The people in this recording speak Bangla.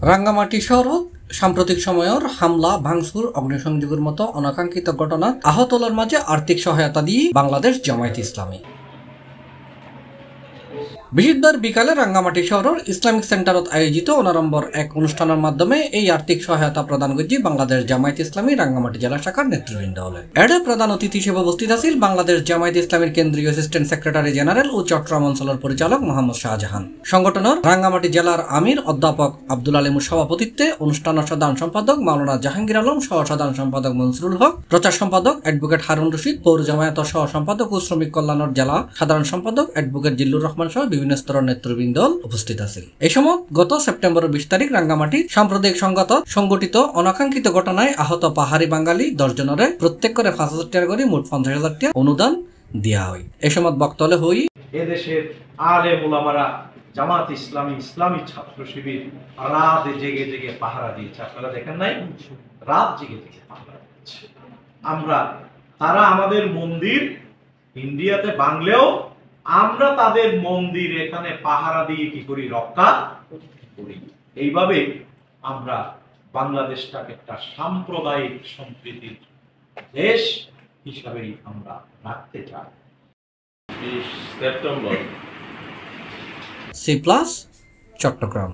রাঙ্গামাটি শহরত সাম্প্রতিক সময়ের হামলা ভাঙচুর অগ্নিসংযোগের মতো অনাকাঙ্ক্ষিত ঘটনাত আহতদের মাঝে আর্থিক সহায়তা দিয়ে বাংলাদেশ জামায়াত ইসলামী বৃহস্পতিবার বিকালে রাঙ্গামাটি শহরের ইসলামিক সেন্টারত আয়োজিত অনারম্বর এক অনুষ্ঠানের মাধ্যমে এই আর্থিক সহায়তা প্রদান করছে বাংলাদেশ জামায়াত ইসলামী রাঙ্গামাটি জেলা শাখার নেতৃবৃন্দ হলে এর প্রধান অতিথি হিসেবে উপস্থিত আছেন বাংলাদেশ জামায়াত ইসলামীর কেন্দ্রীয় অ্যাসিস্ট্যান্ট সেক্রেটারি জেনারেল ও চট্টগ্রাম অঞ্চলের পরিচালক মোহাম্মদ শাহজাহান। সংগঠনের রাঙ্গামাটি জেলার আমির অধ্যাপক আব্দুল আলিমুর সভাপতিত্বে অনুষ্ঠানের সাধারণ সম্পাদক মাওলানা জাহাঙ্গীর আলম, সহ সাধারণ সম্পাদক মনসুরুল হক, প্রচার সম্পাদক অ্যাডভোকেট হারুন রশিদ, পৌর জামায়াত সহ সম্পাদক ও শ্রমিক কল্যাণের জেলা সাধারণ সম্পাদক অ্যাডভোকেট জিল্লুর রহমান সহ বিভিন্ন স্তরের নেতৃবৃন্দ উপস্থিত আছেন। এই সময় গত সেপ্টেম্বরের 20 তারিখ রাঙ্গামাটি সাম্প্রদায়িক সংগঠিত অনাকাঙ্ক্ষিত ঘটনায় আহত পাহাড়ি বাঙালি 10 জনের প্রত্যেক করে 5,000 টাকা করে মোট 50,000 টাকা অনুদান দেওয়া হয়। এই সময় বক্তব্য হই এদেশের আলেম ওলামারা জামাত ইসলামী ইসলামী ছাত্র শিবির রাত জেগে জেগে পাহারা দিয়েছে। আপনারা দেখেন নাই, রাত জেগে জেগে পাহারা দিচ্ছে। তারা আমাদের মন্দির ইন্ডিয়াতে বাংলেও আমরা তাদের মন্দির এখানে পাহারা দিয়ে কি করি, রক্ষা করি। এইভাবে আমরা বাংলাদেশটাকে একটা সাম্প্রদায়িক সম্প্রীতির দেশ হিসাবেই আমরা রাখতে চাই। 20 সেপ্টেম্বর C+ চট্টগ্রাম।